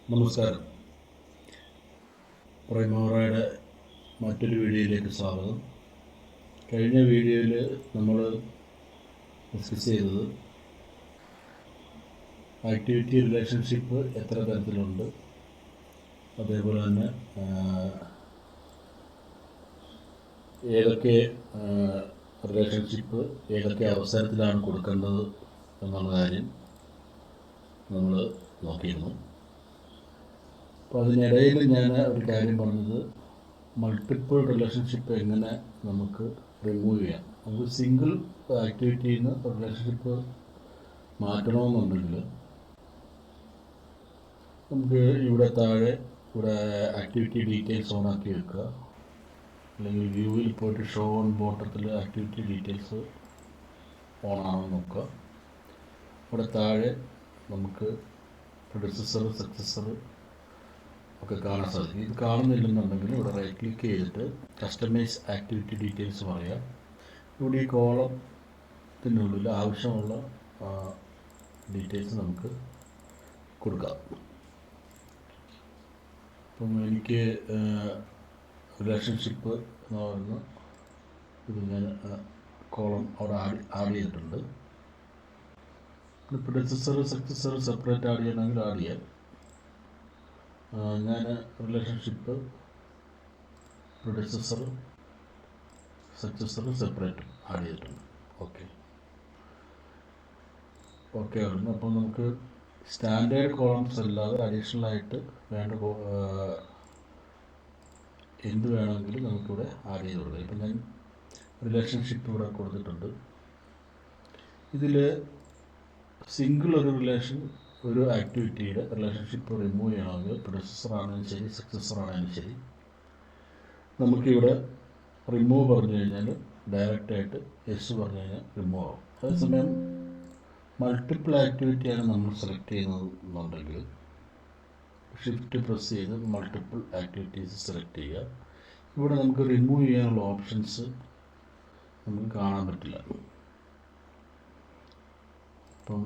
നമസ്കാരം. പ്രൈമോറയുടെ മറ്റൊരു വീഡിയോയിലേക്ക് സ്വാഗതം. കഴിഞ്ഞ വീഡിയോയിൽ നമ്മൾ ഡിസ്കസ് ചെയ്തത് ആക്ടിവിറ്റി റിലേഷൻഷിപ്പ് എത്ര തരത്തിലുണ്ട്, അതേപോലെ തന്നെ ഏതൊക്കെ റിലേഷൻഷിപ്പ് ഏതൊക്കെ അവസരത്തിലാണ് കൊടുക്കേണ്ടത് എന്നുള്ള കാര്യം നമ്മൾ നോക്കിയിരുന്നു. അപ്പോൾ അതിനിടയിൽ ഞാൻ ഒരു കാര്യം പറഞ്ഞത് മൾട്ടിപ്പിൾ റിലേഷൻഷിപ്പ് എങ്ങനെ നമുക്ക് റിമൂവ് ചെയ്യാം. നമുക്ക് സിംഗിൾ ആക്ടിവിറ്റിയിൽ നിന്ന് റിലേഷൻഷിപ്പ് മാറ്റണമെന്നുണ്ടെങ്കിൽ നമുക്ക് ഇവിടെ താഴെ ആക്ടിവിറ്റി ഡീറ്റെയിൽസ് ഓണാക്കി വെക്കുക, അല്ലെങ്കിൽ വ്യൂവിൽ പോയിട്ട് ഷോ ഓൺ ബോട്ടത്തിൽ ആക്ടിവിറ്റി ഡീറ്റെയിൽസ് ഓണാണെന്ന് നോക്കുക. ഇവിടെ താഴെ നമുക്ക് പ്രെഡിസസർ സക്സസർ ഒക്കെ കാണാൻ സാധിക്കും. ഇത് കാണുന്നില്ലെന്നുണ്ടെങ്കിൽ ഇവിടെ റൈറ്റ് ക്ലിക്ക് ചെയ്തിട്ട് കസ്റ്റമൈസ് ആക്ടിവിറ്റി ഡീറ്റെയിൽസ് പറയാം. ഇവിടെ ഈ കോളത്തിനുള്ളിൽ ആവശ്യമുള്ള ഡീറ്റെയിൽസ് നമുക്ക് കൊടുക്കാം. അപ്പം എനിക്ക് റിലേഷൻഷിപ്പ് എന്ന് പറയുന്ന ഇത് ഞാൻ കോളം അവിടെ ആഡ് ചെയ്തിട്ടുണ്ട്. പ്രെഡിസസർ സക്സസർ സെപ്പറേറ്റ് ആഡ് ചെയ്യണമെങ്കിൽ ആഡ് ചെയ്യാം. ഞാൻ റിലേഷൻഷിപ്പ് പ്രെഡിസസർ സക്സസർ സെപ്പറേറ്റ് ആഡ് ചെയ്തിട്ടുണ്ട്. ഓക്കെ ആയിരുന്നു. അപ്പോൾ നമുക്ക് സ്റ്റാൻഡേർഡ് കോളംസ് അല്ലാതെ അഡീഷണലായിട്ട് വേണ്ട എന്ത് വേണമെങ്കിലും നമുക്കിവിടെ ആഡ് ചെയ്ത് കൊടുക്കാം. ഇപ്പം ഞാൻ റിലേഷൻഷിപ്പ് ഇവിടെ കൊടുത്തിട്ടുണ്ട്. ഇതിൽ സിംഗിൾ ഒരു ആക്ടിവിറ്റിയുടെ റിലേഷൻഷിപ്പ് റിമൂവ് ചെയ്യണമെങ്കിൽ പ്രെഡിസസർ ആണെങ്കിലും ശരി സക്സസർ ആണെങ്കിലും ശരി നമുക്കിവിടെ റിമൂവ് പറഞ്ഞു കഴിഞ്ഞാൽ ഡയറക്റ്റായിട്ട് യെസ് പറഞ്ഞു കഴിഞ്ഞാൽ റിമൂവ് ആവും. അതേസമയം മൾട്ടിപ്പിൾ ആക്ടിവിറ്റിയാണ് നമ്മൾ സെലക്ട് ചെയ്യുന്നതെന്നുണ്ടെങ്കിൽ ഷിഫ്റ്റ് പ്രസ് ചെയ്ത് മൾട്ടിപ്പിൾ ആക്ടിവിറ്റീസ് സെലക്ട് ചെയ്യുക. ഇവിടെ നമുക്ക് റിമൂവ് ചെയ്യാനുള്ള ഓപ്ഷൻസ് നമുക്ക് കാണാൻ പറ്റില്ല. അപ്പം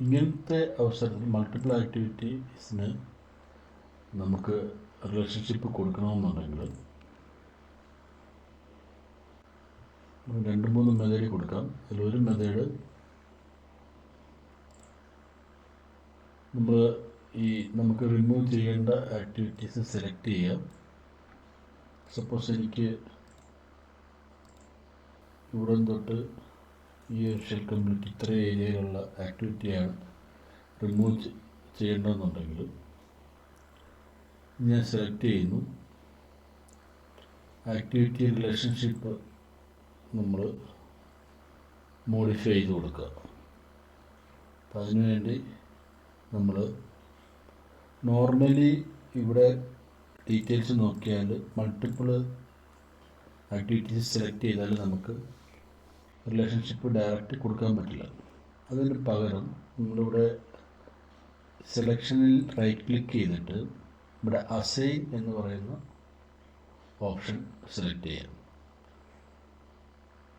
ഇങ്ങനത്തെ അവസരത്തിൽ മൾട്ടിപ്പിൾ ആക്ടിവിറ്റീസിന് നമുക്ക് റിലേഷൻഷിപ്പ് കൊടുക്കണമെന്നുണ്ടെങ്കിൽ 2-3 മെത്തേഡ് കൊടുക്കാം. അതിലൊരു മെത്തേഡ് നമുക്ക് റിമൂവ് ചെയ്യേണ്ട ആക്ടിവിറ്റീസ് സെലക്ട് ചെയ്യാം. സപ്പോസ് എനിക്ക് ഇവിടെ തൊട്ട് ഈ ഷെൽ കമ്മ്യൂണിറ്റി ഇത്ര ഏരിയയിലുള്ള ആക്ടിവിറ്റിയാണ് റിമൂവ് ചെയ്യേണ്ടതെന്നുണ്ടെങ്കിൽ ഞാൻ സെലക്ട് ചെയ്യുന്നു. ആക്ടിവിറ്റി റിലേഷൻഷിപ്പ് നമ്മൾ മോഡിഫൈ ചെയ്ത് കൊടുക്കുക. അപ്പം അതിനുവേണ്ടി നമ്മൾ നോർമലി ഇവിടെ ഡീറ്റെയിൽസ് നോക്കിയാൽ മൾട്ടിപ്പിൾ ആക്ടിവിറ്റീസ് സെലക്ട് ചെയ്താൽ നമുക്ക് റിലേഷൻഷിപ്പ് ഡയറക്റ്റ് കൊടുക്കാൻ പറ്റില്ല. അതിന് പകരം നമ്മളിവിടെ സെലക്ഷനിൽ റൈറ്റ് ക്ലിക്ക് ചെയ്തിട്ട് ഇവിടെ അസൈൻ എന്ന് പറയുന്ന ഓപ്ഷൻ സെലക്ട് ചെയ്യാം.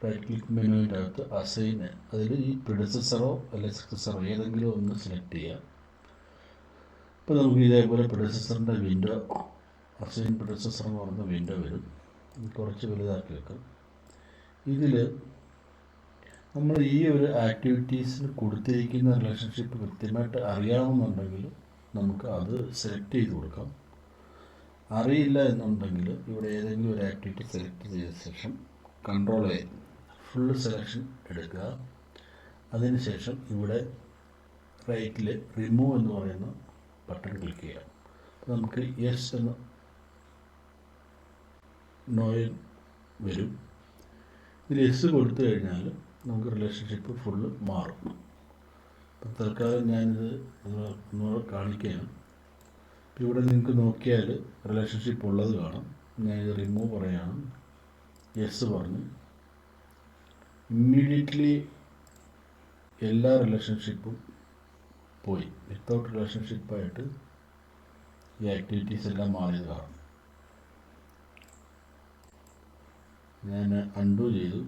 റൈറ്റ് ക്ലിക്ക് മെനുവിൻ്റെ അകത്ത് അസൈൻ, അതിൽ ഈ പ്രെഡിസസറോ അല്ലെങ്കിൽ സക്സസറോ ഏതെങ്കിലും ഒന്ന് സെലക്ട് ചെയ്യാം. ഇപ്പോൾ നമുക്ക് ഇതേപോലെ പ്രെഡിസസറിൻ്റെ വിൻഡോ, അസൈൻ പ്രെഡിസസർ എന്ന് പറയുന്ന വിൻഡോ വരും. കുറച്ച് വലുതാക്കി വെക്കാം. ഇതിൽ നമ്മൾ ഈ ഒരു ആക്ടിവിറ്റീസിന് കൊടുത്തിരിക്കുന്ന റിലേഷൻഷിപ്പ് കൃത്യമായിട്ട് അറിയാവുന്നുണ്ടെങ്കിൽ നമുക്ക് അത് സെലക്ട് ചെയ്ത് കൊടുക്കാം. അറിയില്ല എന്നുണ്ടെങ്കിൽ ഇവിടെ ഏതെങ്കിലും ഒരു ആക്ടിവിറ്റി സെലക്ട് ചെയ്ത ശേഷം കൺട്രോൾ ഫുൾ സെലക്ഷൻ എടുക്കുക. അതിനുശേഷം ഇവിടെ റൈറ്റിൽ റിമൂവ് എന്ന് പറയുന്ന ബട്ടൺ ക്ലിക്ക് ചെയ്യാം. നമുക്ക് യെസ് എന്ന് നോയിൽ വരും. ഇതിൽ യെസ് കൊടുത്തു കഴിഞ്ഞാൽ നമുക്ക് റിലേഷൻഷിപ്പ് ഫുള്ള് മാറും. അപ്പം തൽക്കാലം ഞാനിത് ഒന്നുകൂടെ കാണിക്കുകയാണ്. ഇപ്പം ഇവിടെ നിങ്ങൾക്ക് നോക്കിയാൽ റിലേഷൻഷിപ്പ് ഉള്ളത് കാണാം. ഞാനിത് റിമൂവ് പറയുകയാണ്. യെസ് പറഞ്ഞു. ഇമ്മീഡിയറ്റ്ലി എല്ലാ റിലേഷൻഷിപ്പും പോയി. വിത്തൗട്ട് റിലേഷൻഷിപ്പായിട്ട് ഈ ആക്ടിവിറ്റീസ് എല്ലാം മാറിയത് കാണാം. ഞാൻ അൺഡു ചെയ്തു,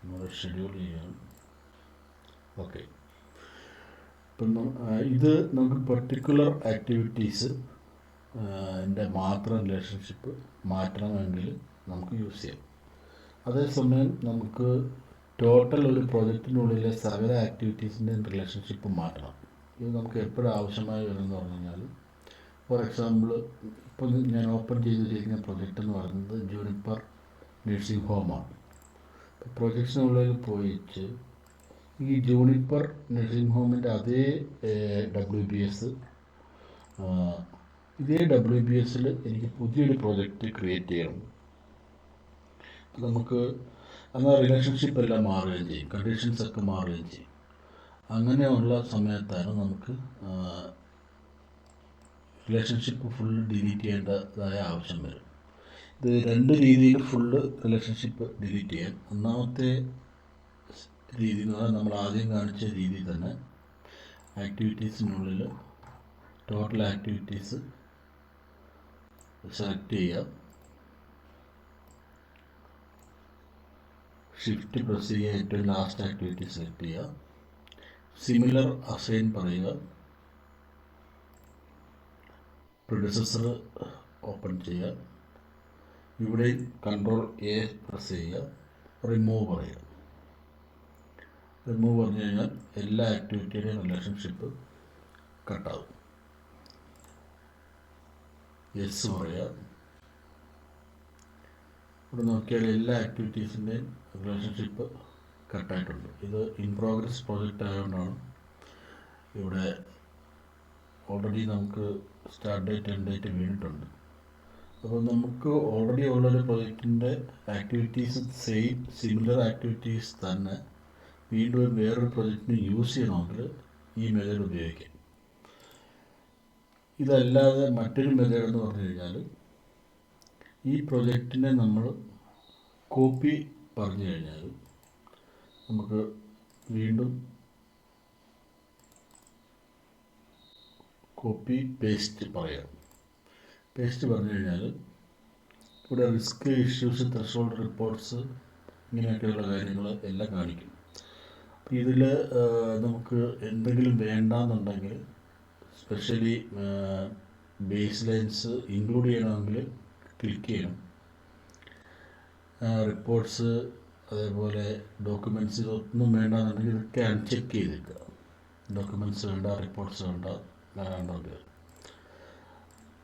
നമ്മൾ ഷെഡ്യൂൾ ചെയ്യാം. ഓക്കെ. ഇപ്പം ഇത് നമുക്ക് പെർട്ടിക്കുലർ ആക്ടിവിറ്റീസ് എൻ്റെ മാത്രം റിലേഷൻഷിപ്പ് മാറ്റണമെങ്കിൽ നമുക്ക് യൂസ് ചെയ്യാം. അതേസമയം നമുക്ക് ടോട്ടൽ ഒരു പ്രൊജക്റ്റിനുള്ളിലെ സകല ആക്ടിവിറ്റീസിൻ്റെ റിലേഷൻഷിപ്പ് മാറ്റണം. ഇത് നമുക്ക് എപ്പോഴും ആവശ്യമായി വരുമെന്ന് പറഞ്ഞു കഴിഞ്ഞാൽ, ഫോർ എക്സാമ്പിൾ ഇപ്പം ഞാൻ ഓപ്പൺ ചെയ്തിരിക്കുന്ന പ്രൊജക്റ്റ് എന്ന് പറയുന്നത് ജൂനിപ്പർ നഴ്സിംഗ് ഹോമാണ്. പ്രൊജക്റ്റിനുള്ളിൽ പോയിട്ട് ഈ ജൂനിപ്പർ നഴ്സിംഗ് ഹോമിൻ്റെ അതേ WBS ഇതേ WBSൽ എനിക്ക് പുതിയൊരു പ്രോജക്റ്റ് ക്രിയേറ്റ് ചെയ്യണം. നമുക്ക് എന്നാൽ റിലേഷൻഷിപ്പ് എല്ലാം മാറുകയും ചെയ്യും, കണ്ടീഷൻസൊക്കെ മാറുകയും ചെയ്യും. അങ്ങനെയുള്ള സമയത്താണ് നമുക്ക് റിലേഷൻഷിപ്പ് ഫുള്ള് ഡിലീറ്റ് ചെയ്യേണ്ടതായ ആവശ്യം വരും. ഇത് രണ്ട് രീതിയിൽ ഫുള്ള് റിലേഷൻഷിപ്പ് ഡിലീറ്റ് ചെയ്യാം. ഒന്നാമത്തെ രീതി എന്ന് പറഞ്ഞാൽ നമ്മൾ ആദ്യം കാണിച്ച രീതി തന്നെ ആക്ടിവിറ്റീസിനുള്ളിൽ ടോട്ടൽ ആക്ടിവിറ്റീസ് സെലക്ട് ചെയ്യുക, ഷിഫ്റ്റ് പ്രസ് ചെയ്യുക, ഏറ്റവും ലാസ്റ്റ് ആക്ടിവിറ്റി സെലക്ട് ചെയ്യുക, സിമിലർ അസൈൻ പറയുക, പ്രിഡിസസർ ഓപ്പൺ ചെയ്യുക, ഇവിടെ Ctrl+A പ്രസ് ചെയ്യുക, റിമൂവ് പറയുക. റിമൂവ് പറഞ്ഞു കഴിഞ്ഞാൽ എല്ലാ ആക്ടിവിറ്റിയുടെയും റിലേഷൻഷിപ്പ് കട്ടാവും. യെസ് പറയുക. ഇവിടെ നോക്കിയാൽ എല്ലാ ആക്ടിവിറ്റീസിൻ്റെയും റിലേഷൻഷിപ്പ് കട്ടായിട്ടുണ്ട്. ഇത് ഇൻ പ്രോഗ്രസ് പ്രോജക്റ്റ് ആയതുകൊണ്ടാണ്. ഇവിടെ ഓൾറെഡി നമുക്ക് സ്റ്റാർട്ട് ഡേറ്റ് എൻഡ് ഡേറ്റ് വീണിട്ടുണ്ട്. അപ്പോൾ നമുക്ക് ഓൾറെഡി ഉള്ളൊരു പ്രൊജക്റ്റിൻ്റെ ആക്ടിവിറ്റീസ് സിമിലർ ആക്ടിവിറ്റീസ് തന്നെ വീണ്ടും വേറൊരു പ്രൊജക്റ്റിന് യൂസ് ചെയ്യണമെങ്കിൽ ഈ മെത്തേഡ് ഉപയോഗിക്കാം. ഇതല്ലാതെ മറ്റൊരു മെത്തേഡ് എന്ന് പറഞ്ഞു കഴിഞ്ഞാൽ, ഈ പ്രൊജക്റ്റിനെ നമ്മൾ കോപ്പി പറഞ്ഞു കഴിഞ്ഞാൽ നമുക്ക് വീണ്ടും കോപ്പി പേസ്റ്റ് പറയാം. പേസ്റ്റ് പറഞ്ഞു കഴിഞ്ഞാൽ ഇവിടെ റിസ്ക്, ഇഷ്യൂസ്, ത്രെഷോൾഡ്, റിപ്പോർട്ട്സ് ഇങ്ങനെയൊക്കെയുള്ള കാര്യങ്ങൾ എല്ലാം കാണിക്കും. അപ്പോൾ ഇതിൽ നമുക്ക് എന്തെങ്കിലും വേണ്ടാന്നുണ്ടെങ്കിൽ, സ്പെഷ്യലി ബേസ് ലൈൻസ് ഇൻക്ലൂഡ് ചെയ്യണമെങ്കിൽ ക്ലിക്ക് ചെയ്യണം. റിപ്പോർട്ട്സ് അതേപോലെ ഡോക്യുമെൻറ്റ്സ് ഇതൊന്നും വേണ്ടാന്നുണ്ടെങ്കിൽ ഇതൊക്കെ അൺചെക്ക് ചെയ്തേക്കുക. ഡോക്യുമെൻറ്റ്സ് വേണ്ട, റിപ്പോർട്ട്സ് വേണ്ട, വേണ്ടെങ്കിൽ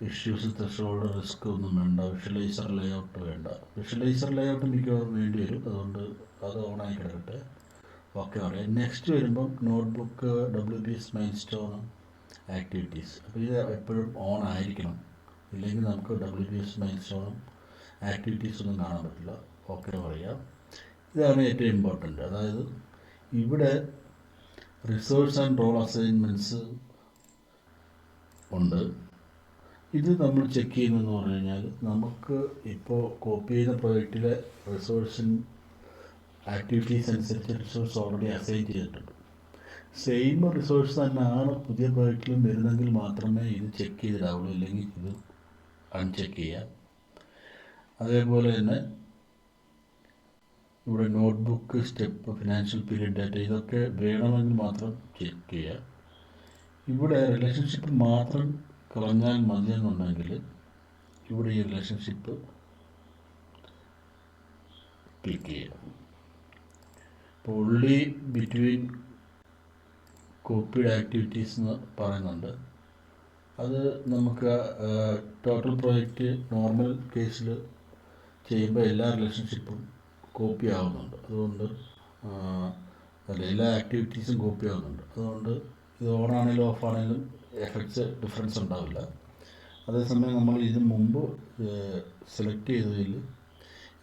ഇഷ്യൂസ്, ത്രെഷോൾഡ്, റിസ്ക് ഒന്നും വേണ്ട. വിഷ്വലൈസർ ലേഔട്ട് വേണ്ട. വിഷ്വലൈസർ ലേഔട്ട് മിക്കവാറും വേണ്ടി വരും, അതുകൊണ്ട് അത് ഓണായി കിടക്കട്ടെ. ഓക്കെ പറയാം. നെക്സ്റ്റ് വരുമ്പം നോട്ട്ബുക്ക്, WBS മൈൽസ്റ്റോൺ, ആക്ടിവിറ്റീസ്. അപ്പോൾ ഇത് എപ്പോഴും ഓൺ ആയിരിക്കണം, ഇല്ലെങ്കിൽ നമുക്ക് WBS മൈൽസ്റ്റോണും ആക്ടിവിറ്റീസ് ഒന്നും കാണാൻ പറ്റില്ല. ഓക്കെ പറയാം. ഇതാണ് ഏറ്റവും ഇമ്പോർട്ടൻ്റ്. അതായത് ഇവിടെ റിസോഴ്സ് ആൻഡ് റോൾ അസൈൻമെൻറ്റ്സ് ഉണ്ട്. ഇത് നമ്മൾ ചെക്ക് ചെയ്യുന്നതെന്ന് പറഞ്ഞു കഴിഞ്ഞാൽ, നമുക്ക് ഇപ്പോൾ കോപ്പി ചെയ്യുന്ന പ്രൊജക്റ്റിലെ ആക്ടിവിറ്റീസ് അനുസരിച്ച് റിസോഴ്സ് ഓൾറെഡി അസൈൻ ചെയ്തിട്ടുണ്ട്. സെയിം റിസോഴ്സ് തന്നെയാണ് പുതിയ പ്രൊജക്റ്റിലും വരുന്നെങ്കിൽ മാത്രമേ ഇത് ചെക്ക് ചെയ്തിടാവുള്ളൂ, ഇല്ലെങ്കിൽ ഇത് അൺചെക്ക് ചെയ്യാം. അതേപോലെ തന്നെ ഇവിടെ notebook, step, financial period data ഇതൊക്കെ വേണമെങ്കിൽ മാത്രം ചെക്ക് ചെയ്യുക. ഇവിടെ റിലേഷൻഷിപ്പ് മാത്രം കളഞ്ഞാൽ മതിയെന്നുണ്ടെങ്കിൽ ഇവിടെ ഈ റിലേഷൻഷിപ്പ് ക്ലിക്ക് ചെയ്യുക. ഇപ്പോൾ ഓൺലി ബിറ്റ്വീൻ കോപ്പിഡ് ആക്ടിവിറ്റീസ് എന്ന് പറയുന്നുണ്ട്. അത് നമുക്ക് ടോട്ടൽ പ്രോജക്റ്റ് നോർമൽ കേസിൽ ചെയ്യുമ്പോൾ എല്ലാ റിലേഷൻഷിപ്പും കോപ്പി ആവുന്നുണ്ട്. അതുകൊണ്ട് എല്ലാ ആക്ടിവിറ്റീസും കോപ്പി ആവുന്നുണ്ട്. അതുകൊണ്ട് ഇത് ഓണാണെങ്കിലും ഓഫാണെങ്കിലും എഫക്ട്സ് ഡിഫറൻസ് ഉണ്ടാവില്ല. അതേസമയം നമ്മൾ ഇതിന് മുമ്പ് സെലക്ട് ചെയ്തതിൽ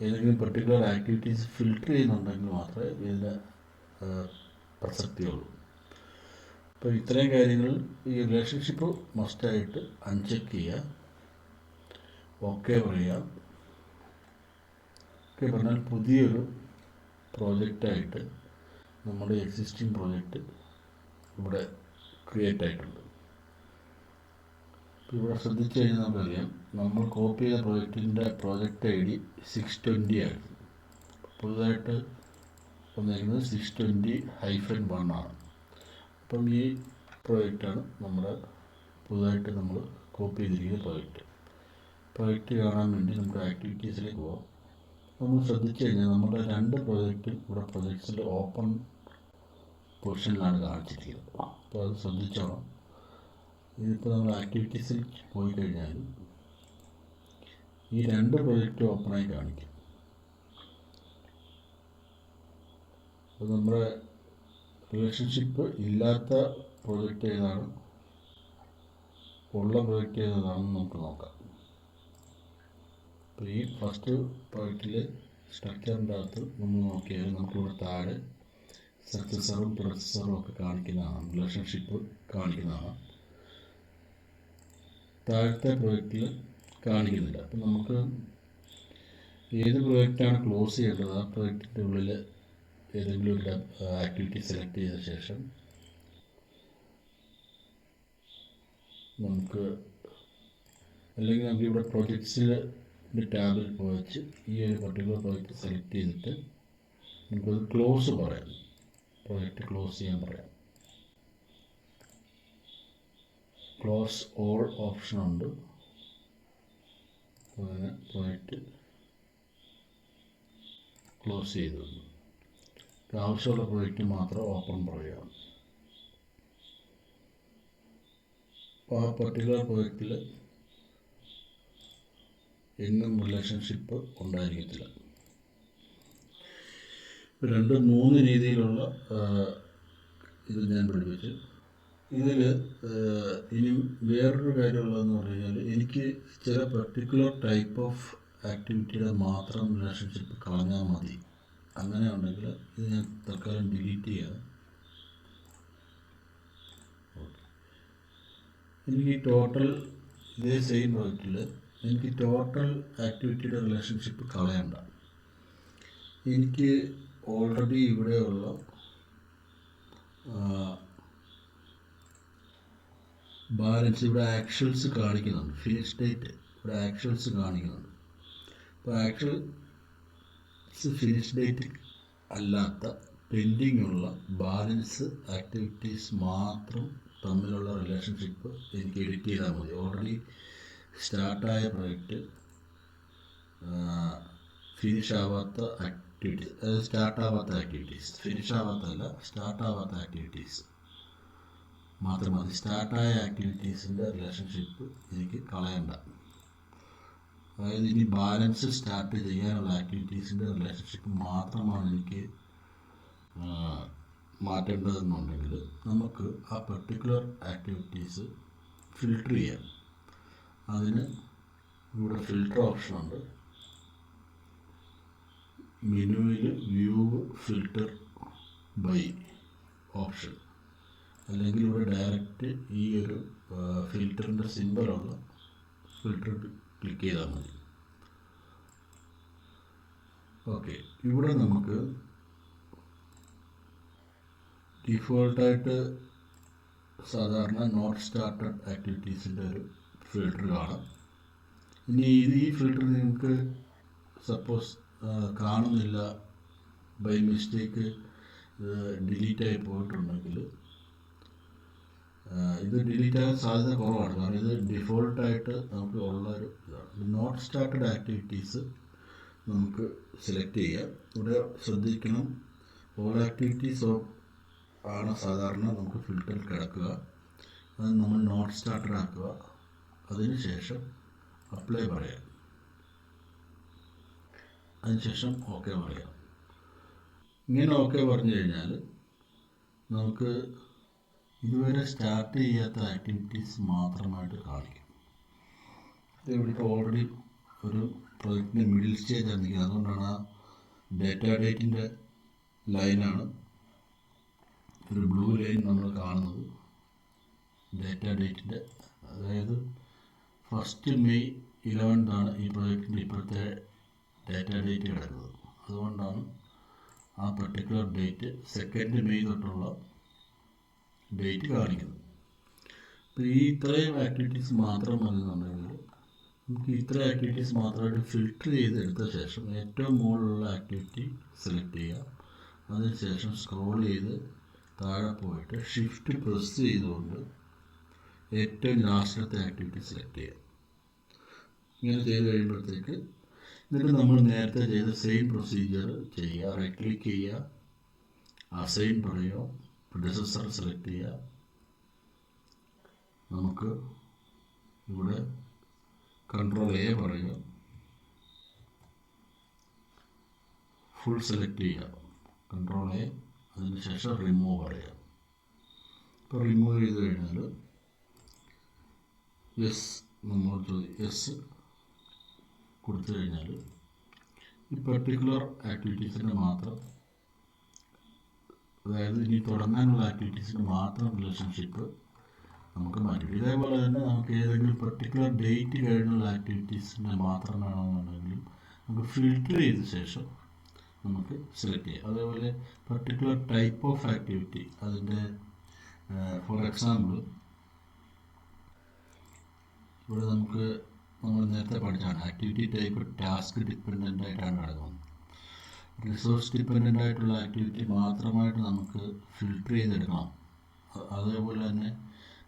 ഏതെങ്കിലും പെർട്ടിക്കുലർ ആക്ടിവിറ്റീസ് ഫിൽട്ടർ ചെയ്യുന്നുണ്ടെങ്കിൽ മാത്രമേ ഇതിന് പ്രസക്തിയുള്ളൂ. അപ്പോൾ ഇത്രയും കാര്യങ്ങൾ ഈ റിലേഷൻഷിപ്പ് മസ്റ്റായിട്ട് അൺചെക്ക് ചെയ്യുക. ഓക്കെ പറയുക. ഓക്കെ പറഞ്ഞാൽ പുതിയൊരു പ്രോജക്റ്റായിട്ട് നമ്മുടെ എക്സിസ്റ്റിംഗ് പ്രോജക്റ്റ് ഇവിടെ ക്രിയേറ്റ് ആയിട്ടുണ്ട്. ഇവിടെ ശ്രദ്ധിച്ചു കഴിഞ്ഞാൽ നമുക്കറിയാം, നമ്മൾ കോപ്പി ചെയ്ത പ്രോജക്റ്റിൻ്റെ പ്രോജക്റ്റ് ID 620 ആണ്. പുതുതായിട്ട് വന്നിരിക്കുന്നത് 620-1 ആണ്. അപ്പം ഈ പ്രോജക്റ്റാണ് നമ്മുടെ പുതുതായിട്ട് നമ്മൾ കോപ്പി ചെയ്തിരിക്കുന്ന പ്രോജക്റ്റ് കാണാൻ വേണ്ടി നമുക്ക് ആക്ടിവിറ്റീസിലേക്ക് പോകാം. നമ്മൾ ശ്രദ്ധിച്ചു കഴിഞ്ഞാൽ നമ്മുടെ 2 പ്രോജക്റ്റും ഇവിടെ പ്രൊജക്ട്സിൽ ഓപ്പൺ പൊസിഷനിലാണ് കാണിച്ചിരിക്കുന്നത്. അപ്പോൾ അത് ശ്രദ്ധിച്ചോണം. ഇതിപ്പോൾ നമ്മൾ ആക്ടിവിറ്റീസിൽ പോയി കഴിഞ്ഞാൽ ഈ 2 പ്രോജക്റ്റും ഓപ്പണായി കാണിക്കും. അപ്പോൾ നമ്മുടെ റിലേഷൻഷിപ്പ് ഇല്ലാത്ത പ്രോജക്റ്റ് ഏതാണ്, ഉള്ള പ്രോജക്റ്റ് ഏതാണെന്ന് നമുക്ക് നോക്കാം. അപ്പോൾ ഈ ഫസ്റ്റ് പ്രോജക്റ്റിൽ സ്ട്രക്ചറിൻ്റെ അകത്ത് നമ്മൾ നോക്കിയാൽ നമുക്കിവിടെ താഴെ സക്സസറും പ്രൊസസ്സറും ഒക്കെ കാണിക്കുന്നതാണ്, റിലേഷൻഷിപ്പ് കാണിക്കുന്നതാണ്. താഴത്തെ പ്രോജക്റ്റിൽ കാണിക്കുന്നില്ല. അപ്പം നമുക്ക് ഏത് പ്രോജക്റ്റാണ് ക്ലോസ് ചെയ്യേണ്ടത് ആ പ്രോജക്റ്റിൻ്റെ ഉള്ളിൽ ഏതെങ്കിലും ഒരു ആക്ടിവിറ്റി സെലക്ട് ചെയ്ത ശേഷം നമുക്ക് ഇവിടെ പ്രൊജക്ട്സിൻ്റെ ടാബിൽ പോയിച്ച് ഈ ഒരു പർട്ടിക്കുലർ പ്രോജക്റ്റ് സെലക്ട് ചെയ്തിട്ട് നമുക്കത് ക്ലോസ് പറയാം, പ്രോജക്റ്റ് ക്ലോസ് ചെയ്യാൻ പറയാം. ക്ലോസ് ഓൾ ഓപ്ഷനുണ്ട്. അങ്ങനെ പ്രോജക്റ്റ് ക്ലോസ് ചെയ്തു. ആവശ്യമുള്ള പ്രോജക്റ്റ് മാത്രം ഓപ്പൺ പറയാം. അപ്പോൾ ആ പർട്ടിക്കുലർ പ്രോജക്റ്റിൽ എങ്ങും റിലേഷൻഷിപ്പ് ഉണ്ടായിരിക്കത്തില്ല. 2-3 രീതിയിലുള്ള ഇത് ഞാൻ പഠിപ്പിച്ചു. ഇതിൽ ഇനി വേറൊരു കാര്യമുള്ളതെന്ന് പറഞ്ഞു കഴിഞ്ഞാൽ എനിക്ക് ചില പർട്ടിക്കുലർ ടൈപ്പ് ഓഫ് ആക്ടിവിറ്റിയുടെ മാത്രം റിലേഷൻഷിപ്പ് കളഞ്ഞാൽ മതി. അങ്ങനെ ഉണ്ടെങ്കിൽ ഇത് ഞാൻ തൽക്കാലം ഡിലീറ്റ് ചെയ്യാം. എനിക്ക് ടോട്ടൽ ഇതേ സെയിം പ്രോജക്റ്റിൽ എനിക്ക് ടോട്ടൽ ആക്ടിവിറ്റിയുടെ റിലേഷൻഷിപ്പ് കളയണ്ട. എനിക്ക് ഓൾറെഡി ഇവിടെയുള്ള ബാലൻസ് ഇവിടെ ആക്ച്വൽസ് കാണിക്കുന്നുണ്ട്. ഫിനിഷ് ഡേറ്റ് ഇവിടെ ആക്ച്വൽസ് കാണിക്കുന്നുണ്ട്. അപ്പോൾ ഫിനിഷ് ഡേറ്റ് അല്ലാത്ത പെൻഡിങ് ഉള്ള ബാലൻസ് ആക്ടിവിറ്റീസ് മാത്രം തമ്മിലുള്ള റിലേഷൻഷിപ്പ് എനിക്ക് എഡിറ്റ് ചെയ്താൽ മതി. ഓൾറെഡി സ്റ്റാർട്ടായ പ്രോജക്റ്റ് ഫിനിഷ് ആവാത്ത ആക്ടിവിറ്റീസ്, അതായത് സ്റ്റാർട്ടാവാത്ത ആക്ടിവിറ്റീസ്, ഫിനിഷ് ആവാത്തല്ല സ്റ്റാർട്ടാവാത്ത ആക്ടിവിറ്റീസ് മാത്രം മതി. സ്റ്റാർട്ടായ ആക്ടിവിറ്റീസിൻ്റെ റിലേഷൻഷിപ്പ് എനിക്ക് കളയണ്ട. അതായത് ഇനി ബാലൻസ് സ്റ്റാർട്ട് ചെയ്യാനുള്ള ആക്ടിവിറ്റീസിൻ്റെ റിലേഷൻഷിപ്പ് മാത്രമാണ് എനിക്ക് മാറ്റേണ്ടതെന്നുണ്ടെങ്കിൽ നമുക്ക് ആ പെർട്ടിക്കുലർ ആക്ടിവിറ്റീസ് ഫിൽട്ടർ ചെയ്യാം. അതിന് ഇവിടെ ഫിൽട്ടർ ഓപ്ഷനുണ്ട്. മെനുവിൽ വ്യൂ ഫിൽട്ടർ ബൈ ഓപ്ഷൻ, അല്ലെങ്കിൽ ഇവിടെ ഡയറക്റ്റ് ഈ ഒരു ഫിൽറ്ററിൻ്റെ സിമ്പലുള്ള ഫിൽട്ടർ ക്ലിക്ക് ചെയ്താൽ മതി. ഓക്കെ, ഇവിടെ നമുക്ക് ഡിഫോൾട്ടായിട്ട് സാധാരണ നോട്ട് സ്റ്റാർട്ടഡ് ആക്ടിവിറ്റീസിൻ്റെ ഒരു ഫിൽട്ടർ കാണാം. ഇനി ഈ ഫിൽട്ടർ നിങ്ങൾക്ക് സപ്പോസ് കാണുന്നില്ല, ബൈ മിസ്റ്റേക്ക് ഡിലീറ്റായി പോയിട്ടുണ്ടെങ്കിൽ ഇത് ഡിലീറ്റ് ആകാൻ സാധ്യത കുറവാണ്. കാരണം ഇത് ഡിഫോൾട്ടായിട്ട് നമുക്ക് ഉള്ളൊരു ഇതാണ്. നോട്ട് സ്റ്റാർട്ടഡ് ആക്ടിവിറ്റീസ് നമുക്ക് സെലക്ട് ചെയ്യാം. ഇവിടെ ശ്രദ്ധിക്കണം, ഓൾ ആക്ടിവിറ്റീസ് ആണ് സാധാരണ നമുക്ക് ഫിൽറ്ററിൽ കിടക്കുക. അത് നമ്മൾ നോട്ട് സ്റ്റാർട്ടഡ് ആക്കുക. അതിനുശേഷം അപ്ലൈ പറയാം, അതിനുശേഷം ഓക്കെ പറയാം. ഇങ്ങനെ ഓക്കെ പറഞ്ഞു കഴിഞ്ഞാൽ നമുക്ക് ഇതുവരെ സ്റ്റാർട്ട് ചെയ്യാത്ത ആക്ടിവിറ്റീസ് മാത്രമായിട്ട് കാണിക്കും. ഇതിവിടെ ഓൾറെഡി ഒരു പ്രൊജക്റ്റിൻ്റെ മിഡിൽ സ്റ്റേജ് ആയിരിക്കും. അതുകൊണ്ടാണ് ആ ഡേറ്റിൻ്റെ ലൈനാണ് ഒരു ബ്ലൂ ലൈൻ നമ്മൾ കാണുന്നത്. ഡേറ്റിൻ്റെ, അതായത് 1 മെയ് 11 ഈ പ്രൊജക്റ്റിൻ്റെ ഇപ്പോഴത്തെ ഡേറ്റ് കിടക്കുന്നത്. അതുകൊണ്ടാണ് ആ പർട്ടിക്കുലർ ഡേറ്റ് 2 മെയ് തൊട്ടുള്ള ഡേറ്റ് കാണിക്കുന്നത്. അപ്പോൾ ഈ ഇത്രയും ആക്ടിവിറ്റീസ് മാത്രം മതിയെന്നുണ്ടെങ്കിൽ നമുക്ക് ഇത്ര ആക്ടിവിറ്റീസ് മാത്രമായിട്ട് ഫിൽട്ടർ ചെയ്തെടുത്ത ശേഷം ഏറ്റവും മുകളിലുള്ള ആക്ടിവിറ്റി സെലക്ട് ചെയ്യുക. അതിനുശേഷം സ്ക്രോൾ ചെയ്ത് താഴെ പോയിട്ട് ഷിഫ്റ്റ് പ്രസ് ചെയ്തുകൊണ്ട് ഏറ്റവും ലാസ്റ്റത്തെ ആക്ടിവിറ്റി സെലക്ട് ചെയ്യാം. ഇങ്ങനെ ചെയ്ത് കഴിയുമ്പോഴത്തേക്ക് എന്നിട്ട് നമ്മൾ നേരത്തെ ചെയ്ത സെയിം പ്രൊസീജിയർ ചെയ്യുക. റൈറ്റ് ക്ലിക്ക് ചെയ്യുക, അസൈൻ പറയുക, പ്രെഡിസസർ സെലക്ട് ചെയ്യുക. നമുക്ക് ഇവിടെ കൺട്രോൾ എ പറയുക, ഫുൾ സെലക്ട് ചെയ്യുക, കൺട്രോൾ എ, അതിനുശേഷം റിമൂവ് പറയുക. ഇപ്പോൾ റിമൂവ് ചെയ്ത് കഴിഞ്ഞാൽ യെസ് നമ്മൾ യെസ് കൊടുത്തു കഴിഞ്ഞാൽ ഈ പെർട്ടിക്കുലർ ആക്ടിവിറ്റീസിൻ്റെ മാത്രം, അതായത് ഇനി തുടങ്ങാനുള്ള ആക്ടിവിറ്റീസിന് മാത്രം റിലേഷൻഷിപ്പ് നമുക്ക് മാറ്റും. ഇതേപോലെ തന്നെ നമുക്ക് ഏതെങ്കിലും പെർട്ടിക്കുലർ ഡേറ്റ് കഴിഞ്ഞുള്ള ആക്ടിവിറ്റീസിനെ മാത്രം വേണമെന്നുണ്ടെങ്കിൽ നമുക്ക് ഫിൽറ്റർ ചെയ്ത ശേഷം നമുക്ക് സെലക്ട് ചെയ്യാം. അതേപോലെ പെർട്ടിക്കുലർ ടൈപ്പ് ഓഫ് ആക്ടിവിറ്റി, അതിൻ്റെ ഫോർ എക്സാമ്പിൾ ഇവിടെ നമ്മൾ നേരത്തെ പഠിച്ചാണ് ആക്ടിവിറ്റി ടൈപ്പ് ടാസ്ക് ഡിപ്പെൻഡൻ്റ് ആയിട്ടാണ് കിടക്കുന്നത്. റിസോഴ്സ് ഡിപ്പെൻഡൻ്റ് ആയിട്ടുള്ള ആക്ടിവിറ്റി മാത്രമായിട്ട് നമുക്ക് ഫിൽട്ടർ ചെയ്തെടുക്കണം. അതേപോലെ തന്നെ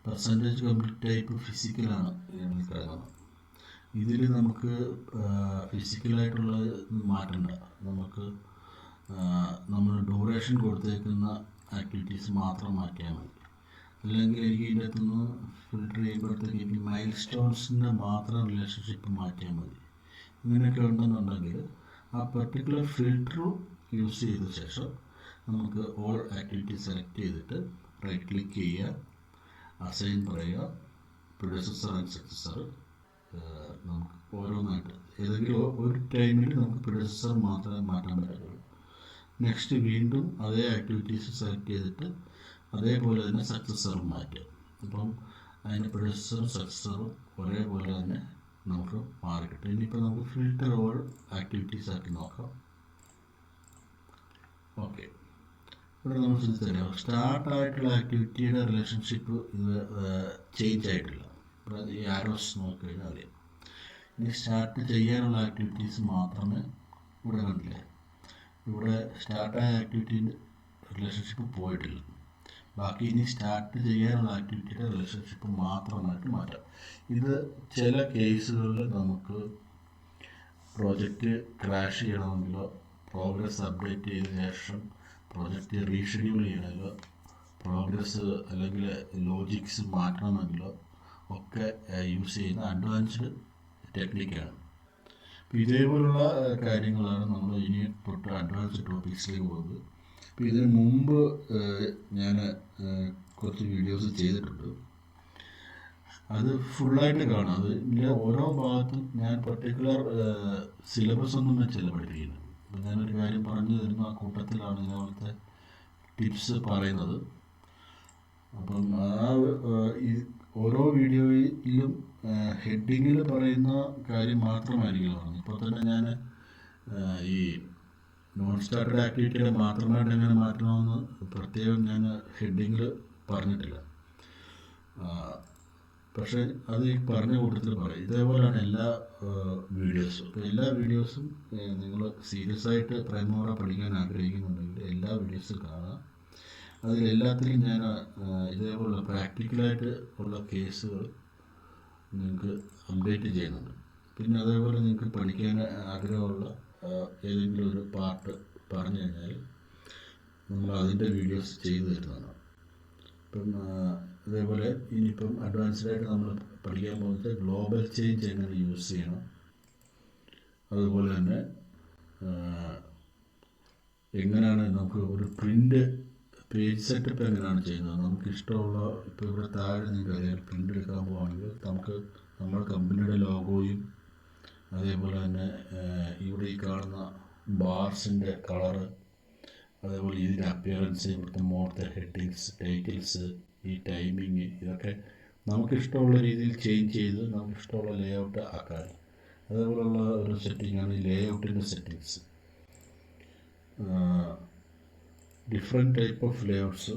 പെർസെൻറ്റേജ് കംപ്ലീറ്റ് ടൈപ്പ് ഫിസിക്കലാണ് ഇതിൽ കിടക്കുന്നത്. ഇതിൽ നമുക്ക് ഫിസിക്കലായിട്ടുള്ളത് മാറ്റണ്ട. നമുക്ക് നമ്മൾ ഡ്യൂറേഷൻ കൊടുത്തേക്കുന്ന ആക്ടിവിറ്റീസ് മാത്രം മാറ്റിയാൽ മതി. അല്ലെങ്കിൽ എനിക്ക് ഇതിൻ്റെ അകത്തുനിന്ന് ഫിൽട്ടർ ചെയ്യുമ്പോഴത്തേക്ക് എനിക്ക് മൈൽ സ്റ്റോൺസിൻ്റെ മാത്രം റിലേഷൻഷിപ്പ് മാറ്റിയാൽ മതി. ഇങ്ങനെയൊക്കെ ഉണ്ടെന്നുണ്ടെങ്കിൽ ആ പെർട്ടിക്കുലർ ഫിൽട്ടർ യൂസ് ചെയ്ത ശേഷം നമുക്ക് ഓൾ ആക്ടിവിറ്റി സെലക്ട് ചെയ്തിട്ട് റൈറ്റ് ക്ലിക്ക് ചെയ്യുക, അസൈൻ പറയുക, പ്രെഡിസസർ ആൻഡ് സക്സസർ. നമുക്ക് ഓരോന്നായിട്ട് ഏതെങ്കിലും ഒരു ടൈമിൽ നമുക്ക് പ്രെഡിസസർ മാത്രമേ മാറ്റാൻ പറ്റുള്ളൂ. നെക്സ്റ്റ് വീണ്ടും അതേ ആക്ടിവിറ്റീസ് സെലക്ട് ചെയ്തിട്ട് അതേപോലെ തന്നെ സക്സസറും മാറ്റുക. അപ്പം അതിൻ്റെ പ്രെഡിസസറും സക്സസറും ഒരേപോലെ തന്നെ നമുക്ക് മാറി കിട്ടും. ഇനിയിപ്പോൾ നമുക്ക് ഫിൽട്ടർ ഓൾ ആക്ടിവിറ്റീസ് ആക്കി നോക്കാം. ഓക്കെ, ഇവിടെ നമ്മൾ ശ്രദ്ധിച്ചറിയാം സ്റ്റാർട്ടായിട്ടുള്ള ആക്ടിവിറ്റിയുടെ റിലേഷൻഷിപ്പ് ഇത് ചേഞ്ച് ആയിട്ടില്ല. ഇവിടെ ഈ ആരോസ് നോക്കിക്കഴിഞ്ഞാൽ അറിയാം. ഇനി സ്റ്റാർട്ട് ചെയ്യാനുള്ള ആക്ടിവിറ്റീസ് മാത്രമേ ഇവിടെ കണ്ടില്ലേ. ഇവിടെ സ്റ്റാർട്ടായ ആക്ടിവിറ്റീൻ്റെ റിലേഷൻഷിപ്പ് പോയിട്ടില്ല. ബാക്കി ഇനി സ്റ്റാർട്ട് ചെയ്യാനുള്ള ആക്ടിവിറ്റിയുടെ റിലേഷൻഷിപ്പ് മാത്രമായിട്ട് മാറ്റാം. ഇത് ചില കേസുകളിൽ നമുക്ക് പ്രോജക്റ്റ് ക്രാഷ് ചെയ്യണമെങ്കിലോ പ്രോഗ്രസ് അപ്ഡേറ്റ് ചെയ്ത ശേഷം പ്രോജക്റ്റ് റീഷെഡ്യൂൾ ചെയ്യണമെങ്കിലോ പ്രോഗ്രസ് അല്ലെങ്കിൽ ലോജിക്സ് മാറ്റണമെങ്കിലോ ഒക്കെ യൂസ് ചെയ്യുന്ന അഡ്വാൻസ്ഡ് ടെക്നിക്കാണ്. അപ്പോൾ ഇതേപോലുള്ള കാര്യങ്ങളാണ് നമ്മൾ ഇനി തൊട്ട് അഡ്വാൻസ്ഡ് ടോപ്പിക്സിലേക്ക് പോകുന്നത്. അപ്പോൾ ഇതിന് മുമ്പ് ഞാൻ കുറച്ച് വീഡിയോസ് ചെയ്തിട്ടുണ്ട്. അത് ഫുള്ളായിട്ട് കാണാം. അതിൻ്റെ ഓരോ ഭാഗത്തും ഞാൻ പർട്ടിക്കുലർ സിലബസ് ഒന്നും വെച്ചല്ല പഠിപ്പിക്കുന്നത്. അപ്പോൾ ഞാനൊരു കാര്യം പറഞ്ഞു തരുന്ന ആ കൂട്ടത്തിലാണ് ഇതേപോലത്തെ ടിപ്സ് പറയുന്നത്. അപ്പം ഓരോ വീഡിയോയിലും ഹെഡിങ്ങിൽ പറയുന്ന കാര്യം മാത്രമായിരിക്കും പറഞ്ഞത്. ഇപ്പോൾ തന്നെ ഞാൻ ഈ നോൺ സ്റ്റാർട്ടഡ് ആക്ടിവിറ്റിയുടെ മാത്രമായിട്ട് എങ്ങനെ മാറ്റണമെന്ന് പ്രത്യേകം ഞാൻ ഹെഡിങ്ങിൽ പറഞ്ഞിട്ടില്ല. പക്ഷേ അത് ഈ പറഞ്ഞ കൂട്ടത്തിൽ പറയും. ഇതേപോലെയാണ് എല്ലാ വീഡിയോസും. അപ്പോൾ എല്ലാ വീഡിയോസും നിങ്ങൾ സീരിയസ് ആയിട്ട് പ്രൈമോറ പഠിക്കാൻ ആഗ്രഹിക്കുന്നുണ്ടെങ്കിൽ എല്ലാ വീഡിയോസും കാണാം. അതിലെല്ലാത്തിലും ഞാൻ ഇതേപോലുള്ള പ്രാക്ടിക്കലായിട്ട് ഉള്ള കേസുകൾ നിങ്ങൾക്ക് അപ്ഡേറ്റ് ചെയ്യുന്നുണ്ട്. പിന്നെ അതേപോലെ നിങ്ങൾക്ക് പഠിക്കാൻ ആഗ്രഹമുള്ള ഏതെങ്കിലും ഒരു പാർട്ട് പറഞ്ഞു കഴിഞ്ഞാൽ നമ്മൾ അതിൻ്റെ വീഡിയോസ് ചെയ്തു തരുന്നതാണ്. ഇപ്പം അതേപോലെ ഇനിയിപ്പം അഡ്വാൻസ്ഡായിട്ട് നമ്മൾ പഠിക്കാൻ പോകുന്നത് ഗ്ലോബൽ ചേഞ്ച് എങ്ങനെ യൂസ് ചെയ്യണം, അതുപോലെ തന്നെ എങ്ങനെയാണ് നമുക്ക് ഒരു പ്രിൻ്റ് പേജ് സെറ്റപ്പ് എങ്ങനെയാണ് ചെയ്യുന്നത്. നമുക്ക് ഇഷ്ടമുള്ള ഇപ്പോൾ ഇവിടെ താഴെ നിങ്ങൾക്ക് അറിയാം പ്രിൻ്റ് എടുക്കാൻ പോവുകയാണെങ്കിൽ നമുക്ക് നമ്മുടെ കമ്പനിയുടെ ലോഗോയും അതേപോലെ തന്നെ ഇവിടെ ഈ കാണുന്ന ബാർസിൻ്റെ കളറ്, അതേപോലെ ഇതിൻ്റെ അപ്പിയറൻസ്, ഇവിടുത്തെ മോഡത്തെ ഹെഡിങ്സ്, ടൈറ്റിൽസ്, ഈ ടൈമിങ്, ഇതൊക്കെ നമുക്കിഷ്ടമുള്ള രീതിയിൽ ചേഞ്ച് ചെയ്ത് നമുക്കിഷ്ടമുള്ള ലേ ഔട്ട് ആക്കാൻ. അതേപോലെയുള്ള ഒരു സെറ്റിങ്ങാണ് ഈ ലേ ഔട്ടിൻ്റെ settings. Different type of layouts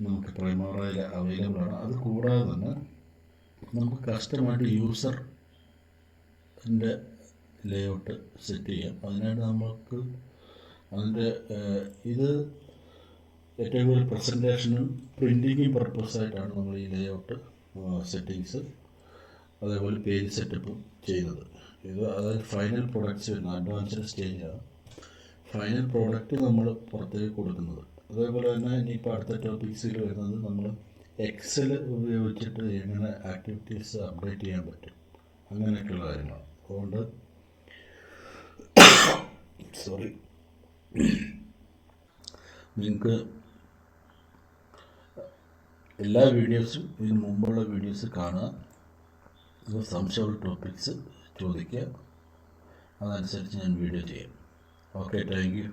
നമുക്ക് പ്രൈമോറയിൽ അവൈലബിൾ ആണ്. അത് കൂടാതെ തന്നെ നമുക്ക് കസ്റ്റമായിട്ട് യൂസറിൻ്റെ ലേ ഔട്ട് സെറ്റ് ചെയ്യാം. അതിനായിട്ട് നമുക്ക് അതിൻ്റെ ഇത് ഏറ്റവും കൂടുതൽ പ്രസൻറ്റേഷനും പ്രിൻറ്റിങ്ങും പർപ്പസായിട്ടാണ് നമ്മൾ ഈ ലേഔട്ട് സെറ്റിങ്സ് അതേപോലെ പേജ് സെറ്റപ്പും ചെയ്യുന്നത്. ഇത് അതായത് ഫൈനൽ പ്രൊഡക്ട്സ് വരുന്ന അഡ്വാൻസ്ഡ് സ്റ്റേജാണ് ഫൈനൽ പ്രോഡക്റ്റ് നമ്മൾ പുറത്തേക്ക് കൊടുക്കുന്നത്. അതേപോലെ തന്നെ ഇനിയിപ്പോൾ അടുത്ത ടോപ്പിക്സിൽ വരുന്നത് നമ്മൾ എക്സൽ ഉപയോഗിച്ചിട്ട് എങ്ങനെ ആക്ടിവിറ്റീസ് അപ്ഡേറ്റ് ചെയ്യാൻ പറ്റും അങ്ങനെയൊക്കെയുള്ള കാര്യങ്ങളാണ്. അതുകൊണ്ട് നിങ്ങൾക്ക് എല്ലാ വീഡിയോസും ഇതിന് മുമ്പുള്ള വീഡിയോസ് കാണുക, സംശയമുള്ള ടോപ്പിക്സ് ചോദിക്കുക, അതനുസരിച്ച് ഞാൻ വീഡിയോ ചെയ്യാം. Okay, thank you.